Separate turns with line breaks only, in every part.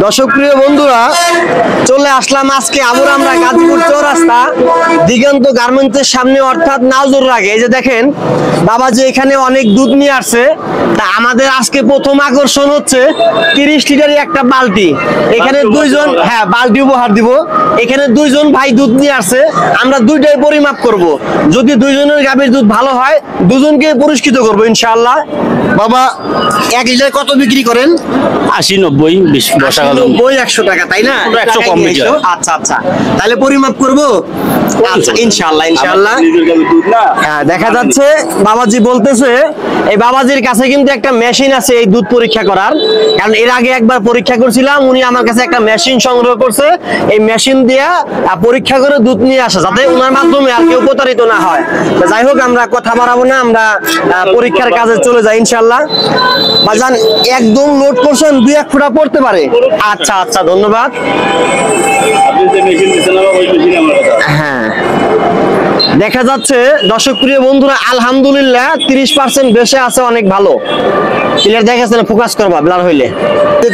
দর্শক প্রিয় বন্ধুরা, চলে আসলাম আজকে আবার আমরা গাজীপুর চৌরাস্তা দিগন্ত গার্মেন্টসের সামনে, অর্থাৎ নাওজোর আগে। এই যে দেখেন বাবাজি এখানে অনেক দুধ নিয়ে আসছে। তা আমাদের আজকে প্রথম আকর্ষণ হচ্ছে 30 লিটারের একটা বালতি। এখানে দুইজন বালতি উপহার দিব। এখানে দুইজন ভাই দুধ নিয়ে আসছে, আমরা দুইটাই পরিমাপ করব। যদি দুইজনের গাভীর দুধ ভালো হয় দুজনকে পুরস্কৃত করবো ইনশাআল্লাহ। বাবা 1 লিটার কত বিক্রি করেন?
80, 90,
100 টাকা, তাই না?
100 কম বেশি।
আচ্ছা আচ্ছা, তাহলে পরিমাপ করবো। আচ্ছা ইনশাআল্লাহ ইনশাআল্লাহ। হ্যাঁ, দেখা যাচ্ছে বাবাজি বলতেছে এই বাবাজির কাছে কিন্তু একটা মেশিন আছে এই দুধ পরীক্ষা করার। কারণ এর আগে একবার পরীক্ষা করছিলাম, উনি আমার কাছে একটা মেশিন সংগ্রহ করছে। এই মেশিন দিয়ে পরীক্ষা করে দুধ নিয়ে আসে, যাতে ওনার মাধ্যমে আর কেউ প্রতারিত না হয়। যাই হোক, আমরা কথা বাড়াবো না, আমরা পরীক্ষার কাজে চলে যাই ইনশাআল্লাহ। বাজান একদম লোড করছেন, 2-1 ফোঁটা পড়তে পারে। আচ্ছা আচ্ছা, ধন্যবাদ। হ্যাঁ, দেখা যাচ্ছে দর্শক প্রিয় বন্ধুরা, আলহামদুলিল্লাহ 30% বেশি আছে, অনেক ভালো। ক্লিয়ার দেখাচ্ছেন, ফোকাস করবা ব্লার হইলে।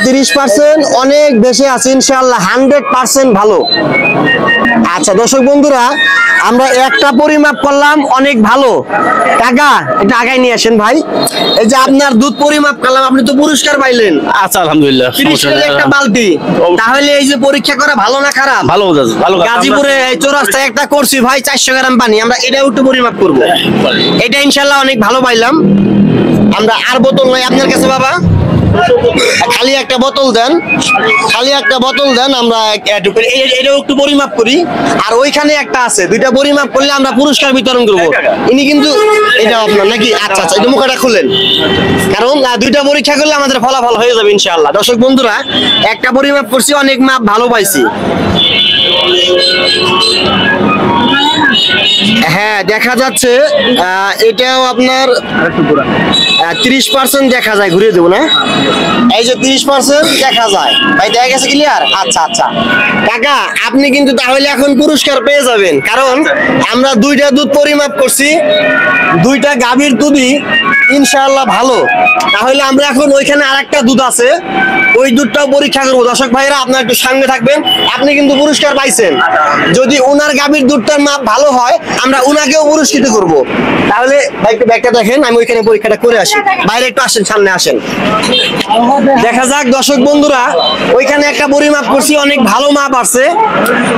30% অনেক বেশি আছে ইনশাআল্লাহ, 100% ভালো। আচ্ছা দর্শক বন্ধুরা, আমরা একটা পরিমাপ করলাম, অনেক ভালো। কাকা এটা আগায় নিয়ে আসেন ভাই। এই যে আপনার দুধ পরিমাপ করলাম, আপনি তো পুরস্কার পাইলেন।
আচ্ছা আলহামদুলিল্লাহ।
30 লিটারের একটা বালতি, তাহলে এই যে পরীক্ষা করা ভালো না খারাপ?
ভালো ভালো।
গাজীপুরে এই চৌরাস্তায় একটা করছি ভাই, 400 গ্রাম পানি, আমরা এটাও একটু পরিমাপ করবো। এটা ইনশাআল্লাহ অনেক ভালো পাইলাম। আমরা আর বোতল নাই আপনার কাছে বাবা? খালি একটা বোতল দেন, খালি একটা বোতল দেন, আমরা এটাও একটু পরিমাপ করি। আর ওইখানে একটা আছে, দুইটা পরিমাপ করলে আমরা পুরস্কার বিতরণ করবো। ইনি কিন্তু এটা আপনার নাকি? আচ্ছা আচ্ছা, এটা মুখটা খুলেন, কারণ দুইটা পরীক্ষা করলে আমাদের ফলাফল হয়ে যাবে ইনশাআল্লাহ। দর্শক বন্ধুরা, একটা পরিমাপ করছি, অনেক মাপ ভালো পাইছি। হ্যাঁ, দেখা যাচ্ছে এটাও আপনার 30% দেখা যায়। ঘুরিয়ে দেবো না, এই যে 30% দেখা যায় ভাই, দেখা গেছে ক্লিয়ার? আচ্ছা আচ্ছা কাকা, আপনি কিন্তু তাহলে এখন পুরস্কার পেয়ে যাবেন, কারণ আমরা দুইটা দুধ পরিমাপ করছি, দুইটা গাভীর দুধই ইনশাআল্লাহ ভালো। তাহলে আমরা এখন ওইখানে আরেকটা দুধ আছে, ওই দুধটাও পরীক্ষা করবো। দর্শক ভাইরা আপনারা একটু সঙ্গে থাকবেন, আপনি কিন্তু পুরস্কার পাইছেন। যদি ওনার গাভীর দুধটার মাপ ভালো হয় আমরা ওনাকেও পুরস্কৃত করব। তাহলে ভাই একটু ব্যাগটা দেখেন, আমি ওইখানে পরীক্ষাটা করে আসি। বাইরে একটু আসেন, সামনে আসেন, দেখা যাক। দর্শক বন্ধুরা, ওইখানে একটা পরিমাপ করছি, অনেক ভালো মাপ আছে।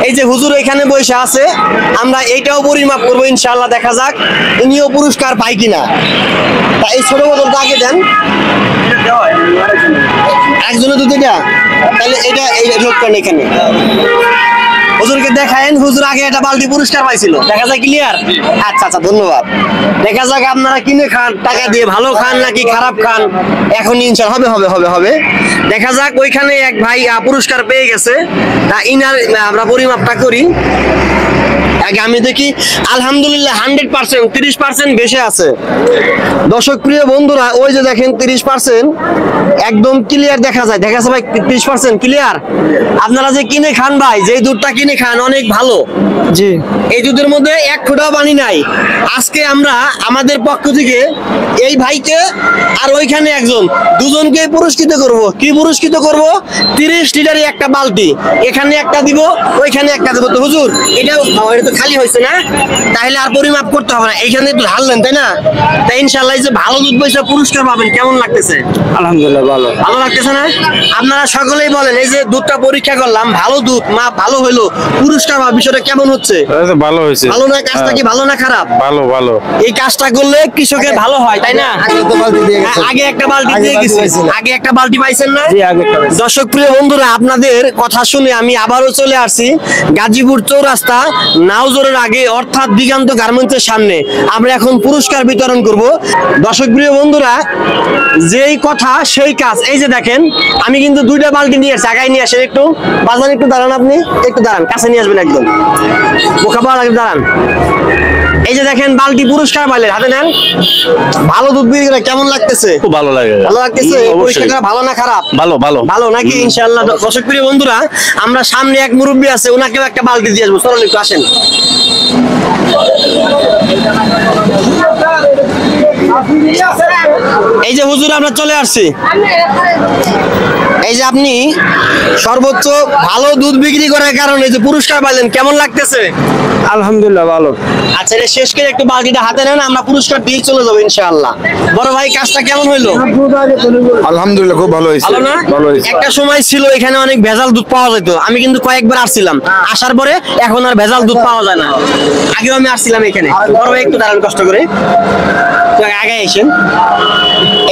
এই যে হুজুর এখানে বসে আছে, আমরা এইটাও পরিমাপ করবো ইনশাআল্লাহ। দেখা যাক ইনিও পুরস্কার পাই কিনা। তা এই ছোট বোতলটা আগে দেন, একজনের দুধ এটা, তাহলে এটা এই লোড করেন এখানে। হুজুরকে দেখায়েন, হুজুর আগে একটা বালতি পুরস্কার পাইছিল। দেখা যায় ক্লিয়ার? আচ্ছা আচ্ছা, ধন্যবাদ। দেখা যাক আপনারা কিনে খান টাকা দিয়ে, ভালো খান নাকি খারাপ খান, এখন ইনশাআল্লাহ হবে হবে হবে হবে। দেখা যাক, ওইখানে এক ভাই পুরস্কার পেয়ে গেছে। তা ইনার আমরা পরিমাপটা করি। আমি দেখি আলহামদুলিল্লাহ 100%, 30% বেশি আছে। দর্শক প্রিয় বন্ধুরা, ওই যে দেখেন 30% একদম ক্লিয়ার দেখা যায়। দেখা যাচ্ছে ভাই 30% ক্লিয়ার। আপনারা যে কিনে খান ভাই, যে দুধটা কিনে খান অনেক ভালো। জি, এই দুধের মধ্যে 1 ফোঁটাও পানি নাই। আজকে আমরা আমাদের পক্ষ থেকে এই ভাইকে আর ওইখানে একজন, দুজনকে পুরস্কৃত করব। কি পুরস্কৃত করব? 30 লিটারের একটা বালতি, এখানে একটা দিব, ওইখানে একটা দেবো। তো হুজুর এটা তো খালি হয়েছে না, তাহলে আর পরিমাপ করতে হবে না, এইখানে একটু ঢাললেন তাই না? তাই ইনশাআল্লাহ যে ভালো দুধ পয়সা পুরস্কার পাবেন। কেমন লাগতেছে?
আলহামদুলিল্লাহ ভালো।
ভালো লাগতেছে না? আপনারা সকলেই বলেন, এই যে দুধটা পরীক্ষা করলাম, ভালো দুধ, মাপ ভালো হইলো, পুরস্কার পাওয়ার বিষয়টা কেমন হচ্ছে?
ভালো হয়েছে।
ভালো না? কাজটা কি ভালো না খারাপ?
ভালো ভালো।
এই কাজটা করলে কৃষকের ভালো হয়, তাই না? আগে একটা বালতি দিয়ে গেছি, আগে একটা বালতি পাইছেন না? দর্শক প্রিয় বন্ধুরা, আপনাদের কথা শুনে আমি আবারও চলে আসছি গাজীপুর চৌরাস্তা নাওজোরের আগে, অর্থাৎ দিগন্ত গার্মেন্টসের সামনে। আমরা এখন পুরস্কার বিতরণ করব। দর্শক প্রিয় বন্ধুরা, যেই কথা সেই কাজ। এই যে দেখেন, আমি কিন্তু দুইটা বালতি নিয়ে আসছি, আগায় নিয়ে আসেন একটু। বাজান একটু দাঁড়ান, আপনি একটু দাঁড়ান, কাছে নিয়ে আসবেন একদম, বোকা পাওয়া লাগবে, দাঁড়ান। এই যে দেখেন বালতি পুরস্কার পাইলেন, হাতে নেন। ভালো দুধ বিক্রি করে কেমন লাগতেছে?
খুব ভালো লাগে।
ভালো লাগতেছে? পরীক্ষা ভালো না খারাপ? ভালো ভালো ভালো নাকি? ইনশাআল্লাহ। দর্শক প্রিয় বন্ধুরা, আমরা সামনে এক মুরব্বী আছে, ওনাকেও একটা বালতি দিয়ে আসবো। চলুন একটু আসেন। এই যে হুজুর আমরা চলে আসছি, এই যে আপনি সর্বোচ্চ ভালো দুধ বিক্রি করার কারণে যে পুরস্কার পাইলেন, কেমন লাগতেছে?
আলহামদুলিল্লাহ ভালো।
আচ্ছা, এটা শেষ করে একটু বালতিটা হাতে নেন, আমরা পুরস্কার দিয়ে চলে যাবো ইনশাআল্লাহ। বড় ভাই, কাজটা কেমন হইলো?
আলহামদুলিল্লাহ খুব ভালো হয়েছে।
ভালো না?
ভালো হয়েছে।
একটা সময় ছিল এখানে অনেক ভেজাল দুধ পাওয়া যেত, আমি কিন্তু কয়েকবার আসছিলাম, আসার পরে এখন আর ভেজাল দুধ পাওয়া যায় না। আগেও আমি আসছিলাম এখানে। বড় ভাই একটু দাঁড়ান কষ্ট করে, তো আগে আসেন।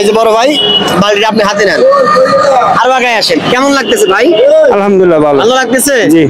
এই যে বড় ভাই, বালতিটা আপনি হাতে নেন, আরো আগে আসেন। কেমন লাগতেছে ভাই?
আলহামদুলিল্লাহ ভালো।
ভালো লাগতেছে?
জি।